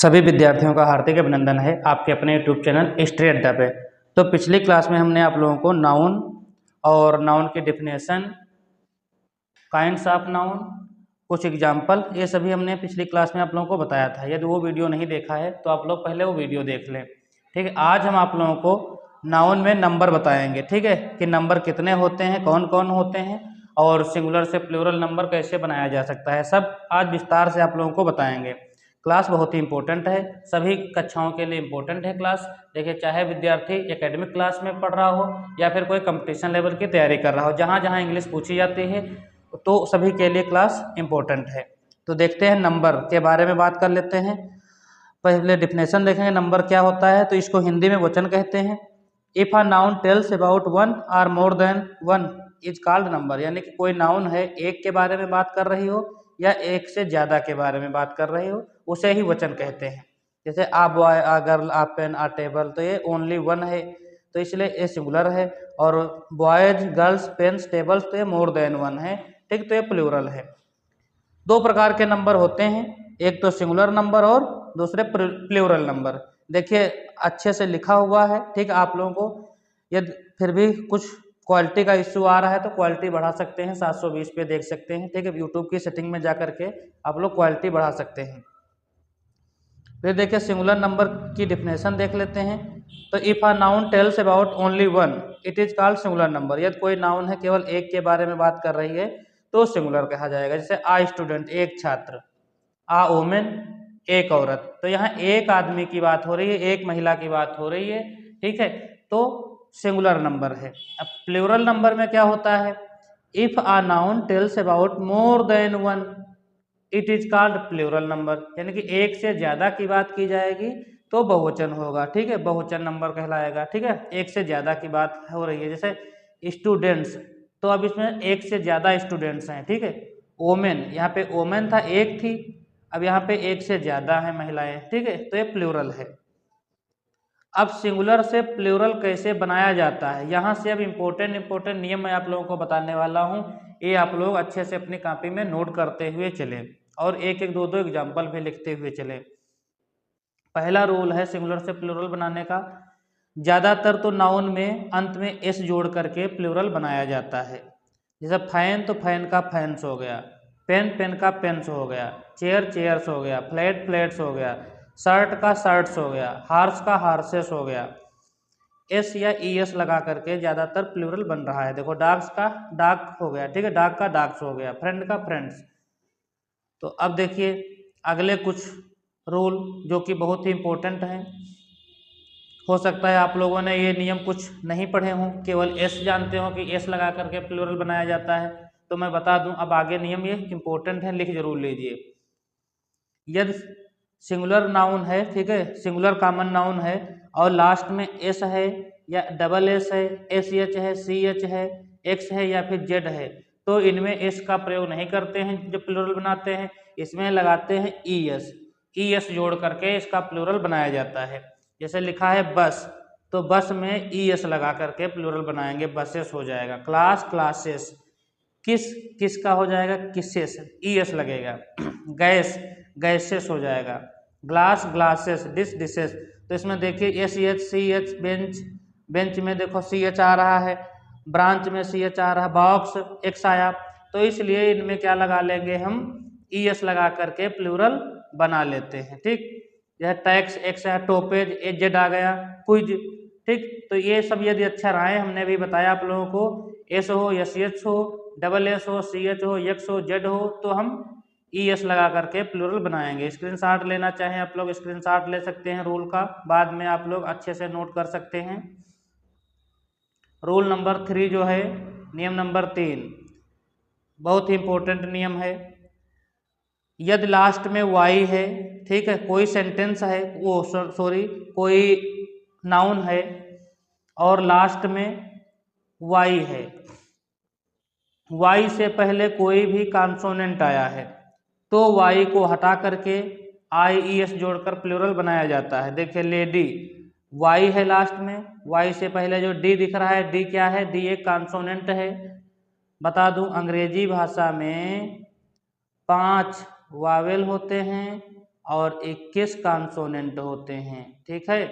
सभी विद्यार्थियों का हार्दिक अभिनंदन है आपके अपने यूट्यूब चैनल स्टडी अड्डा पे। तो पिछली क्लास में हमने आप लोगों को नाउन और नाउन की डिफिनेशन, काइंड्स ऑफ नाउन, कुछ एग्जाम्पल, ये सभी हमने पिछली क्लास में आप लोगों को बताया था। यदि वो वीडियो नहीं देखा है तो आप लोग पहले वो वीडियो देख लें। ठीक है, आज हम आप लोगों को नाउन में नंबर बताएंगे। ठीक है, कि नंबर कितने होते हैं, कौन कौन होते हैं, और सिंगुलर से प्लूरल नंबर कैसे बनाया जा सकता है, सब आज विस्तार से आप लोगों को बताएंगे। क्लास बहुत ही इंपॉर्टेंट है, सभी कक्षाओं के लिए इंपॉर्टेंट है क्लास। देखिए, चाहे विद्यार्थी एकेडमिक क्लास में पढ़ रहा हो या फिर कोई कंपटीशन लेवल की तैयारी कर रहा हो, जहाँ जहाँ इंग्लिश पूछी जाती है तो सभी के लिए क्लास इंपॉर्टेंट है। तो देखते हैं, नंबर के बारे में बात कर लेते हैं। पहले डिफिनेशन देखेंगे नंबर क्या होता है। तो इसको हिंदी में वचन कहते हैं। If a noun tells about one or more than one is called number, यानी कि कोई नाउन है एक के बारे में बात कर रही हो या एक से ज़्यादा के बारे में बात कर रही हो, उसे ही वचन कहते हैं। जैसे a boy, a girl, a pen, a table, तो ये ओनली वन है तो इसलिए ये सिंगुलर है। और बॉयज, गर्ल्स, पेन्स, टेबल्स, तो ये मोर देन वन है। ठीक, तो ये प्लूरल है। दो प्रकार के नंबर होते हैं, एक तो सिंगुलर नंबर और दूसरे प्लूरल नंबर। देखिए, अच्छे से लिखा हुआ है। ठीक, आप लोगों को यदि फिर भी कुछ क्वालिटी का इश्यू आ रहा है तो क्वालिटी बढ़ा सकते हैं, 720 पे देख सकते हैं। ठीक है, यूट्यूब की सेटिंग में जा करके आप लोग क्वालिटी बढ़ा सकते हैं। फिर देखिए, सिंगुलर नंबर की डिफिनेशन देख लेते हैं। तो if a noun tells about only one it is called singular number. यदि कोई नाउन है केवल एक के बारे में बात कर रही है तो सिंगुलर कहा जाएगा। जैसे आ स्टूडेंट, एक छात्र, आ वोमेन, एक औरत। तो यहाँ एक आदमी की बात हो रही है, एक महिला की बात हो रही है। ठीक है, तो सिंगुलर नंबर है। अब प्लूरल नंबर में क्या होता है, if a noun tells about more than one it is called plural number, यानी कि एक से ज्यादा की बात की जाएगी तो बहुवचन होगा। ठीक है, बहुवचन नंबर कहलाएगा। ठीक है, एक से ज्यादा की बात हो रही है, जैसे स्टूडेंट्स, तो अब इसमें एक से ज्यादा स्टूडेंट्स हैं। ठीक है, वोमेन, यहाँ पे वोमेन था, एक थी, अब यहाँ पे एक से ज्यादा है महिलाएं। ठीक है, तो ये प्लूरल है। अब सिंगुलर से प्लूरल कैसे बनाया जाता है, यहाँ से अब इम्पोर्टेंट नियम मैं आप लोगों को बताने वाला हूँ। ये आप लोग अच्छे से अपनी कॉपी में नोट करते हुए चले और एक एक दो दो एग्जाम्पल भी लिखते हुए चले। पहला रूल है सिंगुलर से प्लूरल बनाने का, ज़्यादातर तो नाउन में अंत में एस जोड़ करके प्लूरल बनाया जाता है। जैसे फैन, तो फैन का फैंस हो गया, पेन, पेन का पेन्स हो गया, चेयर, चेयर्स हो गया, फ्लैट, फ्लैट्स हो गया, शर्ट का शर्ट्स हो गया, हार्स का हार्सेस हो गया। एस या ई एस लगा करके ज़्यादातर प्लूरल बन रहा है। देखो, डॉग्स का डॉग हो गया, ठीक है, डॉग का डॉग्स हो गया, फ्रेंड का फ्रेंड्स। तो अब देखिए अगले कुछ रूल जो कि बहुत ही इंपॉर्टेंट हैं। हो सकता है आप लोगों ने ये नियम कुछ नहीं पढ़े हों, केवल एस जानते हो कि एस लगा करके प्लूरल बनाया जाता है। तो मैं बता दूं, अब आगे नियम ये इंपॉर्टेंट है, लिख जरूर लीजिए। यदि सिंगुलर नाउन है, ठीक है, सिंगुलर कॉमन नाउन है और लास्ट में एस है या डबल एस है, एस एच है, सी एच है, एक्स है या फिर जेड है, तो इनमें एस का प्रयोग नहीं करते हैं जब प्लूरल बनाते हैं, इसमें लगाते हैं ई एस। ई एस जोड़ करके इसका प्लूरल बनाया जाता है। जैसे लिखा है बस, तो बस में ई एस लगा करके प्लूरल बनाएंगे, बसेस हो जाएगा। Class, classes. किस, किसका हो जाएगा, किसेस, ई एस लगेगा। गैस, गैसेस हो जाएगा। Glass, glasses, dish, dishes. तो इसमें देखिए S H, C H, bench, bench में देखो सी एच आ रहा है, ब्रांच में सी एच आ रहा है, बॉक्स एक्स आया, तो इसलिए इनमें क्या लगा लेंगे हम, ई एस लगा करके प्लूरल बना लेते हैं। ठीक, यह टैक्स एक्स है, टोपेज एच जेड आ गया, क्विज। ठीक, तो ये सब यदि अक्षर आए, हमने भी बताया आप लोगों को, एस हो, एस एच हो, डबल एस हो, सी एच हो, एक्स हो, जेड हो, तो हम ई एस लगा करके प्लूरल बनाएंगे। स्क्रीनशॉट लेना चाहें आप लोग स्क्रीनशॉट ले सकते हैं रूल का, बाद में आप लोग अच्छे से नोट कर सकते हैं। रूल नंबर 3 जो है, नियम नंबर 3, बहुत ही इंपॉर्टेंट नियम है। यदि लास्ट में वाई है, ठीक है, कोई सेंटेंस है, वो सॉरी कोई नाउन है और लास्ट में वाई है, वाई से पहले कोई भी कॉन्सोनेंट आया है, तो वाई को हटा करके आई ई एस जोड़कर प्लूरल बनाया जाता है। देखिए, लेडी, वाई है लास्ट में, वाई से पहले जो डी दिख रहा है, डी क्या है, डी एक कॉन्सोनेंट है। बता दूं, अंग्रेजी भाषा में 5 वावेल होते हैं और 21 कॉन्सोनेंट होते हैं। ठीक है,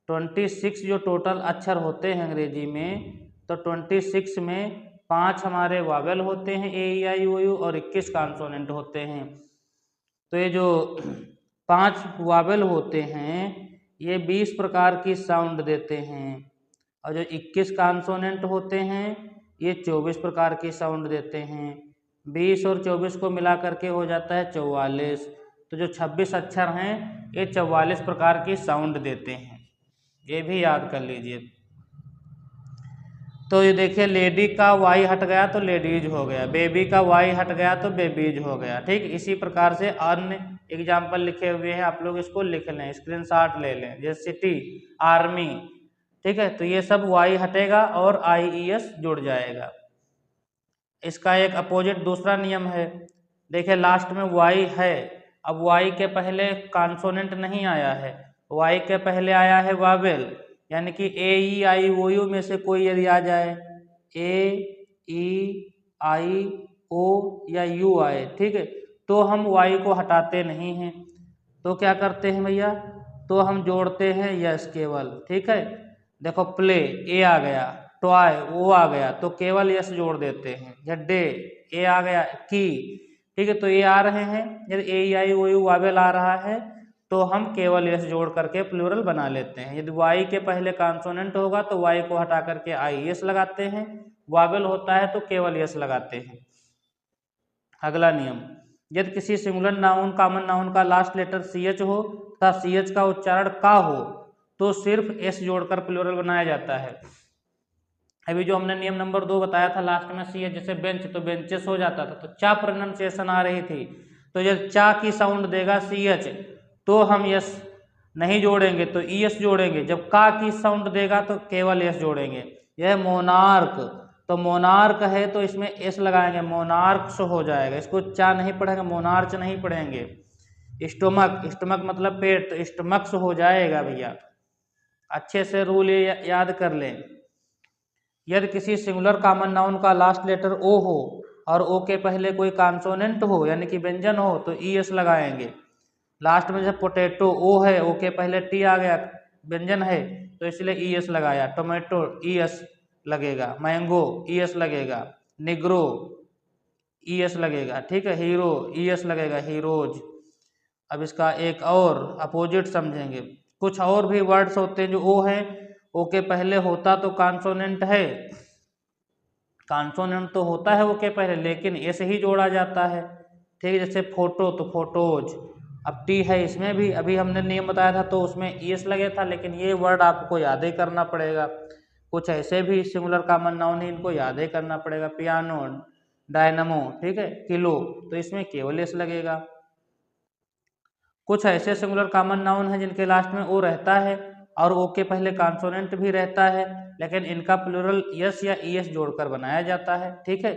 26 जो टोटल अक्षर होते हैं अंग्रेजी में, तो 26 में 5 हमारे वावेल होते हैं ए ई आई ओ यू और 21 कॉन्सोनेंट होते हैं। तो ये जो 5 वावेल होते हैं ये 20 प्रकार की साउंड देते हैं और जो 21 कॉन्सोनेंट होते हैं ये 24 प्रकार की साउंड देते हैं। 20 और 24 को मिला करके हो जाता है 44। तो जो 26 अक्षर हैं ये 44 प्रकार की साउंड देते हैं, ये भी याद कर लीजिए। तो ये देखिए, लेडी का वाई हट गया तो लेडीज हो गया, बेबी का वाई हट गया तो बेबीज हो गया। ठीक, इसी प्रकार से अन्य एग्जाम्पल लिखे हुए हैं, आप लोग इसको लिख लें, स्क्रीनशॉट ले लें। जैसे सिटी, आर्मी, ठीक है, तो ये सब वाई हटेगा और आई ई एस जुड़ जाएगा। इसका एक अपोजिट दूसरा नियम है, देखिए लास्ट में वाई है, अब वाई के पहले कॉन्सोनेंट नहीं आया है, वाई के पहले आया है वावेल, यानी कि ए ई आई ओ यू में से कोई यदि आ जाए, ए ई आई ओ या यू आए, ठीक है, तो हम वाई को हटाते नहीं हैं, तो क्या करते हैं भैया, तो हम जोड़ते हैं यस केवल। ठीक है, देखो प्ले ए आ गया, टॉय ओ आ गया, तो केवल यस जोड़ देते हैं। या डे ए आ गया, की, ठीक है, तो ये आ रहे हैं, यदि ए ई आई ओ यू वावेल आ रहा है तो हम केवल यस जोड़ करके प्लूरल बना लेते हैं। यदि वाई के पहले कॉन्सोनेंट होगा तो वाई को हटा करके आई एस लगाते हैं, वावेल होता है तो केवल यस लगाते हैं। अगला नियम, यदि किसी सिंगुलर नाउन कॉमन नाउन का लास्ट लेटर सी एच हो तथा सी एच का उच्चारण का हो तो सिर्फ एस जोड़कर प्लूरल बनाया जाता है। अभी जो हमने नियम नंबर 2 बताया था लास्ट में सी एच, जैसे बेंच तो बेंचेस हो जाता था, तो चा प्रोनाउंसिएशन आ रही थी, तो जब चा की साउंड देगा सी एच तो हम यस नहीं जोड़ेंगे तो ई एस जोड़ेंगे, जब का की साउंड देगा तो केवल एस जोड़ेंगे। यह मोनार्क, तो मोनार्क है तो इसमें एस लगाएंगे, मोनार्क्स हो जाएगा, इसको चा नहीं पढ़ेंगे, मोनार्च नहीं पढ़ेंगे। स्टोमक, स्टोमक मतलब पेट, तो स्टोमक्स हो जाएगा भैया, अच्छे से रूल ये याद कर लें। यदि किसी सिंगुलर कॉमन नाउन का लास्ट लेटर ओ हो और ओ के पहले कोई कॉन्सोनेंट हो यानी कि व्यंजन हो तो ई एस लगाएंगे। लास्ट में जैसे पोटैटो ओ है, ओ के पहले टी आ गया, व्यंजन है तो इसलिए ई एस लगाया, टोमेटो ई एस लगेगा, मैंगो ई एस लगेगा, निग्रो ई एस लगेगा, ठीक है, हीरो ई एस लगेगा, हीरोज। अब इसका एक और अपोजिट समझेंगे, कुछ और भी वर्ड्स होते हैं जो ओ है, ओ के पहले होता तो कॉन्सोनेंट है, कॉन्सोनेंट तो होता है ओ के पहले लेकिन एस ही जोड़ा जाता है। ठीक है, जैसे फोटो तो फोटोज, अब टी है इसमें भी, अभी हमने नियम बताया था तो उसमें ई एस लगे था, लेकिन ये वर्ड आपको याद ही करना पड़ेगा। कुछ ऐसे भी सिंगुलर कॉमन नाउन है, इनको याद ही करना पड़ेगा, पियानो, डायनमो, ठीक है, किलो, तो इसमें केवल एस लगेगा। कुछ ऐसे सिंगुलर कॉमन नाउन है जिनके लास्ट में ओ रहता है और ओ के पहले कॉन्सोनेंट भी रहता है, लेकिन इनका प्लूरल यस या ई एस जोड़कर बनाया जाता है। ठीक है,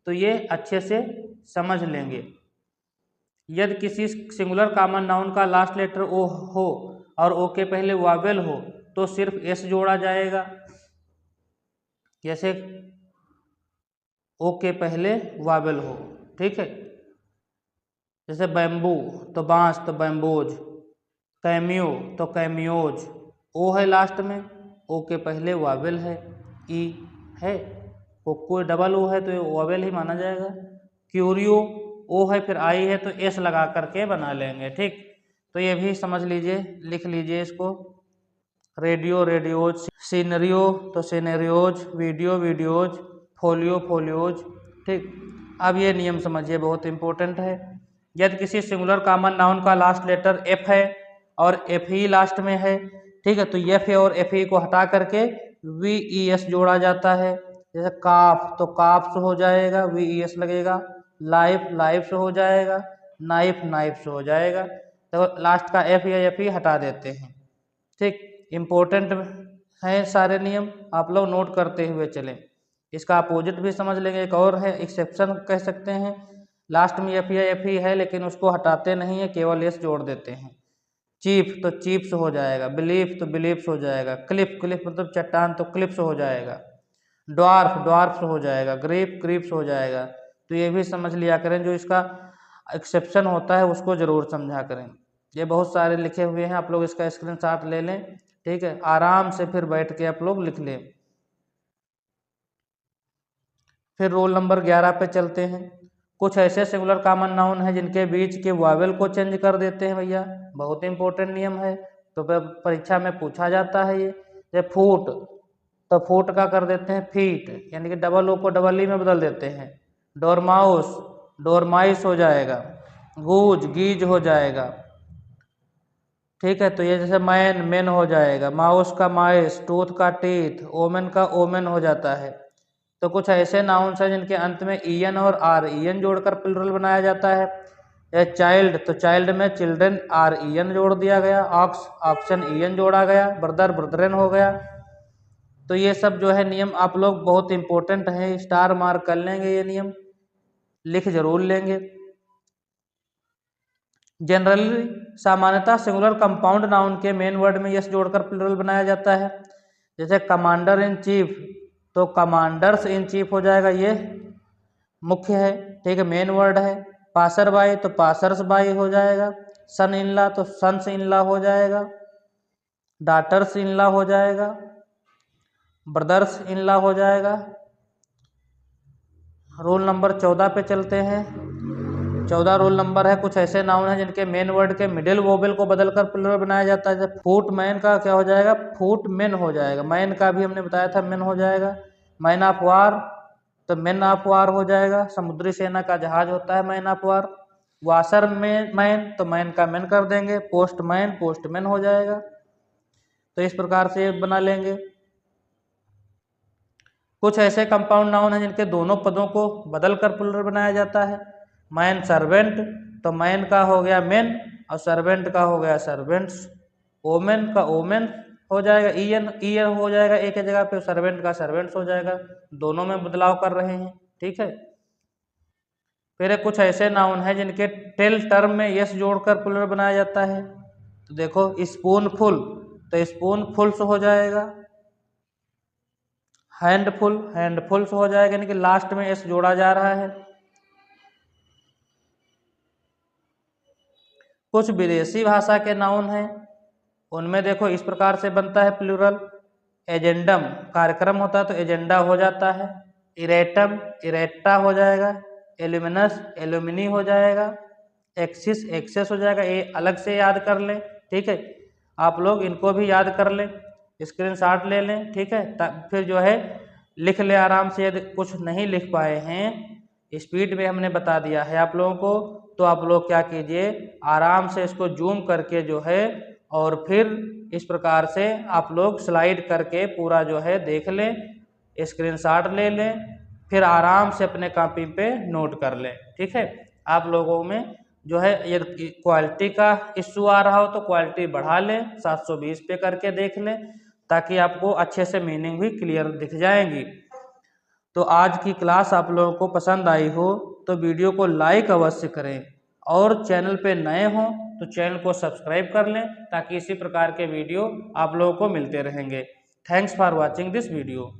तो ये अच्छे से समझ लेंगे। यदि किसी सिंगुलर कॉमन नाउन का लास्ट लेटर ओ हो और ओ के पहले वावेल हो तो सिर्फ एस जोड़ा जाएगा, जैसे ओ के पहले वावेल हो, ठीक है, जैसे बैम्बू तो बांस तो बैम्बोज, कैमियो तो कैमियोज, ओ है लास्ट में, ओ के पहले वावेल है, ई है, वो कोई डबल ओ है तो ये वावेल ही माना जाएगा। क्यूरियो ओ है फिर आई है तो एस लगा करके बना लेंगे। ठीक, तो ये भी समझ लीजिए, लिख लीजिए इसको। रेडियो रेडियोज, सीनरियो तो सीनरियोज, वीडियो वीडियोज, फोलियो फोलियोज। ठीक, अब ये नियम समझिए, बहुत इंपॉर्टेंट है। यदि किसी सिंगुलर कॉमन नाउन का लास्ट लेटर एफ है और एफ ही लास्ट में है, ठीक है, तो एफ और एफ ई को हटा करके वी ई एस जोड़ा जाता है, जैसे काफ तो काफ्स हो जाएगा, वी ई एस लगेगा, लाइफ लाइफ्स हो जाएगा, नाइफ नाइफ्स हो जाएगा, तो लास्ट का एफ या एफ ई हटा देते हैं। ठीक, इम्पोर्टेंट है सारे नियम, आप लोग नोट करते हुए चलें। इसका अपोजिट भी समझ लेंगे, एक और है एक्सेप्शन कह सकते हैं, लास्ट में एफ या एफ ई है लेकिन उसको हटाते नहीं है, केवल एस जोड़ देते हैं। चीफ तो चीप्स हो जाएगा, बिलीफ तो बिलीफ्स हो जाएगा, क्लिफ क्लिफ मतलब चट्टान तो क्लिप्स हो जाएगा, ड्वार्फ ड्वार्फ्स हो जाएगा, ग्रीप क्रीप्स हो जाएगा। तो ये भी समझ लिया करें, जो इसका एक्सेप्शन होता है उसको जरूर समझा करें। ये बहुत सारे लिखे हुए हैं, आप लोग इसका स्क्रीनशॉट ले लें, ठीक है। आराम से फिर बैठ के आप लोग लिख लें। फिर रोल नंबर 11 पे चलते हैं। कुछ ऐसे सिंगुलर कॉमन नाउन हैं जिनके बीच के वावेल को चेंज कर देते हैं भैया, बहुत इंपॉर्टेंट नियम है, तो परीक्षा में पूछा जाता है ये फूट, तो फूट का कर देते हैं फीट, यानी कि डबल ओ को डबल ई में बदल देते हैं। डोरमाउस डोरमाइस हो जाएगा, गूज गीज हो जाएगा, ठीक है। तो ये जैसे मैन मेन हो जाएगा, माउस का माइस, टूथ का टीथ, ओमेन का ओमेन हो जाता है। तो कुछ ऐसे नाउन्स हैं जिनके अंत में ईएन और आर ईएन जोड़कर प्लूरल बनाया जाता है। ए चाइल्ड, तो चाइल्ड में चिल्ड्रन आर ईएन जोड़ दिया गया, ऑक्स ऑक्सन ईएन जोड़ा गया, ब्रदर ब्रदरन हो गया। तो ये सब जो है नियम आप लोग बहुत इंपॉर्टेंट है, स्टार मार्क कर लेंगे, ये नियम लिख जरूर लेंगे। जनरली सामान्यतः सिंगुलर कंपाउंड नाउन के मेन वर्ड में यस जोड़कर प्लूरल बनाया जाता है। जैसे कमांडर इन चीफ, तो कमांडर्स इन चीफ हो जाएगा, ये मुख्य है, ठीक है, मेन वर्ड है। पासर बाई, तो पासर्स बाई हो जाएगा। सन इनला, तो सन्स इनला हो जाएगा। डाटर्स इनला हो जाएगा, ब्रदर्स इनला हो जाएगा। रोल नंबर 14 पे चलते हैं। 14 रोल नंबर है, कुछ ऐसे नाउन हैं जिनके मेन वर्ड के मिडिल वोवेल को बदलकर प्लूरल बनाया जाता है। जब फूट मैन का क्या हो जाएगा, फूट मेन हो जाएगा, मैन का भी हमने बताया था मेन हो जाएगा। मैन ऑफ वार, तो मैन ऑफ वार हो जाएगा, समुद्री सेना का जहाज होता है मैन ऑफ वार। वाशर में मैन, तो मैन का मैन कर देंगे, पोस्टमैन पोस्टमैन हो जाएगा। तो इस प्रकार से बना लेंगे। कुछ ऐसे कंपाउंड नाउन हैं जिनके दोनों पदों को बदलकर प्लूरल बनाया जाता है। मैन सर्वेंट, तो मैन का हो गया मैन और सर्वेंट का हो गया सर्वेंट्स। ओमेन का ओमेन हो जाएगा, ईएन ईएन हो जाएगा एक ही जगह पे, सर्वेंट का सर्वेंट्स हो जाएगा, दोनों में बदलाव कर रहे हैं, ठीक है। फिर कुछ ऐसे नाउन हैं जिनके टेल टर्म में यस जोड़कर प्लूरल बनाया जाता है। तो देखो स्पूनफुल, तो स्पूनफुल्स हो जाएगा। हैंडफुल हैंडफुल्स हो जाएगा, यानी कि लास्ट में एस जोड़ा जा रहा है। कुछ विदेशी भाषा के नाउन हैं, उनमें देखो इस प्रकार से बनता है प्लूरल। एजेंडम कार्यक्रम होता है तो एजेंडा हो जाता है। इरेटम इरेट्टा हो जाएगा। एल्यूमिनस एल्यूमिनी हो जाएगा। एक्सिस एक्सेस हो जाएगा, ये अलग से याद कर लें, ठीक है। आप लोग इनको भी याद कर लें, स्क्रीनशॉट ले लें, ठीक है। फिर जो है लिख ले आराम से, यदि कुछ नहीं लिख पाए हैं, स्पीड में हमने बता दिया है आप लोगों को, तो आप लोग क्या कीजिए, आराम से इसको जूम करके जो है और फिर इस प्रकार से आप लोग स्लाइड करके पूरा जो है देख लें, स्क्रीनशॉट ले लें, फिर आराम से अपने कॉपी पे नोट कर लें, ठीक है। आप लोगों में जो है यदि क्वालिटी का इश्यू आ रहा हो तो क्वालिटी बढ़ा लें, 720 पे करके देख लें, ताकि आपको अच्छे से मीनिंग भी क्लियर दिख जाएंगी। तो आज की क्लास आप लोगों को पसंद आई हो तो वीडियो को लाइक अवश्य करें, और चैनल पे नए हों तो चैनल को सब्सक्राइब कर लें, ताकि इसी प्रकार के वीडियो आप लोगों को मिलते रहेंगे। Thanks for watching this video.